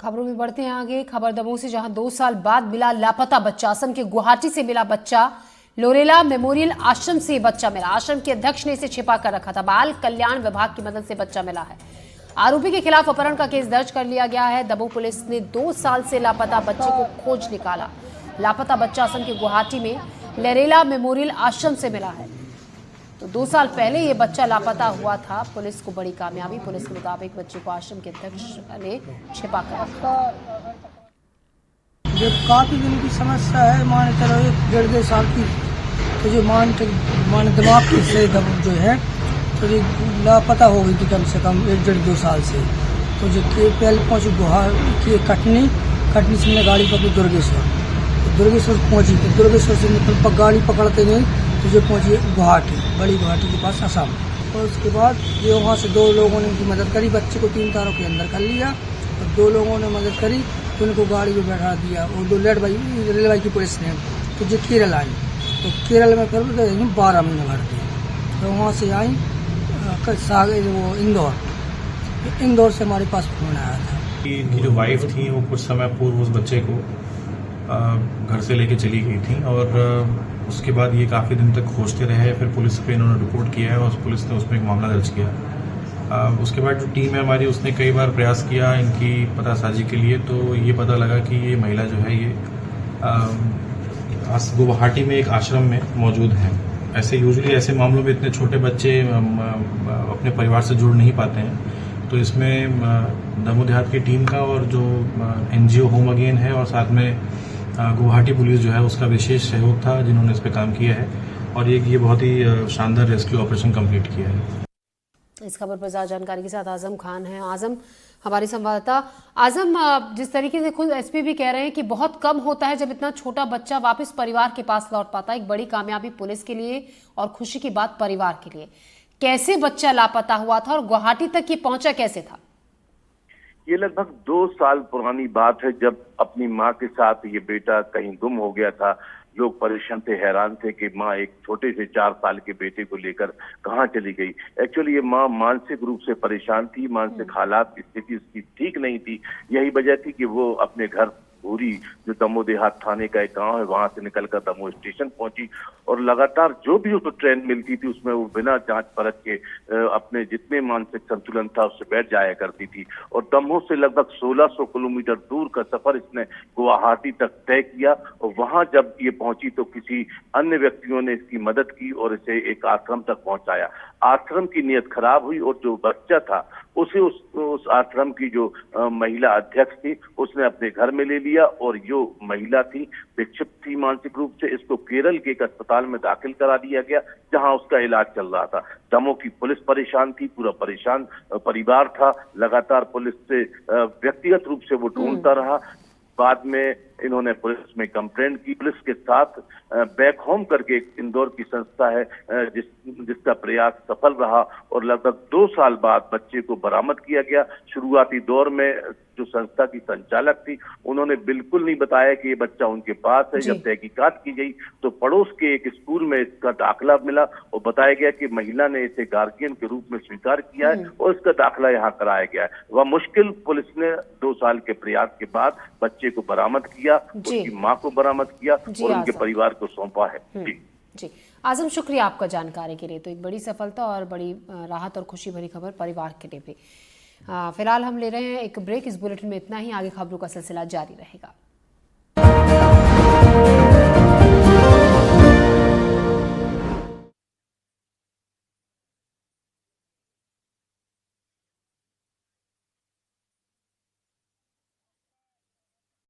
खबरों में बढ़ते हैं आगे। खबर दमोह से, जहां 2 साल बाद मिला लापता बच्चा। असम के गुवाहाटी से मिला बच्चा। लोरेला मेमोरियल आश्रम से बच्चा मिला। आश्रम के अध्यक्ष ने इसे छिपा कर रखा था। बाल कल्याण विभाग की मदद से बच्चा मिला है। आरोपी के खिलाफ अपहरण का केस दर्ज कर लिया गया है। दमोह पुलिस ने 2 साल से लापता बच्चे को खोज निकाला। लापता बच्चा असम के गुवाहाटी में लोरेला मेमोरियल आश्रम से मिला है। तो 2 साल पहले ये बच्चा लापता हुआ था। पुलिस को बड़ी कामयाबी। पुलिस के मुताबिक बच्चे को आश्रम के अध्यक्ष ने छिपा कर रखा। जो काफी दिन की समस्या है, मान चलो 1.5 साल की, तो जो मान दिमाग की से जो है तो ये लापता हो गई थी कम से कम 1.5-2 साल से। तो जो पहले पहुँची गुवाहाटी कटनी से हमने गाड़ी पकड़ी दुर्गेश्वर पहुँची। तो दुर्गेश्वर से गाड़ी पकड़ते नहीं तो जो पहुँची गुवाहाटी, बड़ी गुवाहाटी के पास असम। और उसके बाद ये वहाँ से 2 लोगों ने उनकी मदद करी। बच्चे को 3 तारों के अंदर कर लिया और 2 लोगों ने मदद करी तो उनको गाड़ी में बैठा दिया। और 2 रेलवे की पुलिस ने तो जो केरल आई, तो केरल में फिर 12 महीने भर दिए। तो वहाँ से आई वो इंदौर से हमारे पास फोन आया था। इनकी जो वाइफ थी वो कुछ समय पूर्व उस बच्चे को घर से लेके चली गई थी और उसके बाद ये काफ़ी दिन तक खोजते रहे। फिर पुलिस पे इन्होंने रिपोर्ट किया है और पुलिस ने उसमें एक मामला दर्ज किया। उसके बाद जो टीम है हमारी, उसने कई बार प्रयास किया इनकी पतासाजी के लिए। तो ये पता लगा कि ये महिला जो है ये गुवाहाटी में एक आश्रम में मौजूद है। ऐसे यूजुअली ऐसे मामलों में इतने छोटे बच्चे अपने परिवार से जुड़ नहीं पाते हैं। तो इसमें दमोह देहात की टीम का और जो NGO होम अगेन है और साथ में गुवाहाटी पुलिस जो है उसका विशेष सहयोग था, जिन्होंने इस पे काम किया है और ये बहुत ही शानदार रेस्क्यू ऑपरेशन कंप्लीट किया है। इस खबर पर ज्यादा जानकारी के साथ आजम खान हैं। आजम, हमारे संवाददाता। आजम, जिस तरीके से खुद SP भी कह रहे हैं कि बहुत कम होता है जब इतना छोटा बच्चा वापस परिवार के पास लौट पाता है। एक बड़ी कामयाबी पुलिस के लिए और खुशी की बात परिवार के लिए। कैसे बच्चा लापता हुआ था और गुवाहाटी तक ये पहुंचा कैसे था? ये लगभग 2 साल पुरानी बात है, जब अपनी माँ के साथ ये बेटा कहीं गुम हो गया था। लोग परेशान थे, हैरान थे कि माँ एक छोटे से 4 साल के बेटे को लेकर कहाँ चली गई। एक्चुअली ये माँ मानसिक रूप से परेशान थी, मानसिक हालात स्थिति उसकी ठीक नहीं थी। यही वजह थी कि वो अपने घर पूरी जो दमोह देहात थाने का एक गांव है वहां से निकलकर दमोह स्टेशन पहुंची और लगातार जो भी उसको ट्रेन मिलती थी उसमें वो बिना जांच परख के अपने जितने मानसिक संतुलन था उससे बैठ जाया करती थी। और दमोह से लगभग 1600 किलोमीटर दूर का सफर इसने गुवाहाटी तक तय किया और वहां जब ये पहुंची तो किसी अन्य व्यक्तियों ने इसकी मदद की और इसे एक आश्रम तक पहुंचाया। आश्रम की नीयत खराब हुई और जो बच्चा था उसे उस आश्रम की जो महिला अध्यक्ष थी उसने अपने घर में ले लिया और जो महिला थी विक्षिप्त थी मानसिक रूप से, इसको केरल के एक अस्पताल में दाखिल करा दिया गया जहां उसका इलाज चल रहा था। दमोह की पुलिस परेशान थी, पूरा परेशान परिवार था। लगातार पुलिस से व्यक्तिगत रूप से वो ढूंढता रहा। बाद में इन्होंने पुलिस में कंप्लेंट की। पुलिस के साथ बैक होम करके एक इंदौर की संस्था है जिसका प्रयास सफल रहा और लगभग 2 साल बाद बच्चे को बरामद किया गया। शुरुआती दौर में जो संस्था की संचालक थी उन्होंने बिल्कुल नहीं बताया कि ये बच्चा उनके पास है। जब तहकीकात की गई तो पड़ोस के एक स्कूल में इसका दाखिला मिला और बताया गया कि महिला ने इसे गार्जियन के रूप में स्वीकार किया है और इसका दाखिला यहाँ कराया गया है। वह मुश्किल पुलिस ने 2 साल के प्रयास के बाद बच्चे को बरामद किया, उसकी मां को बरामद किया और उनके परिवार को सौंपा है। जी आजम, शुक्रिया आपका जानकारी के लिए। तो एक बड़ी सफलता और बड़ी राहत और खुशी भरी खबर परिवार के लिए भी। फिलहाल हम ले रहे हैं एक ब्रेक। इस बुलेटिन में इतना ही। आगे खबरों का सिलसिला जारी रहेगा।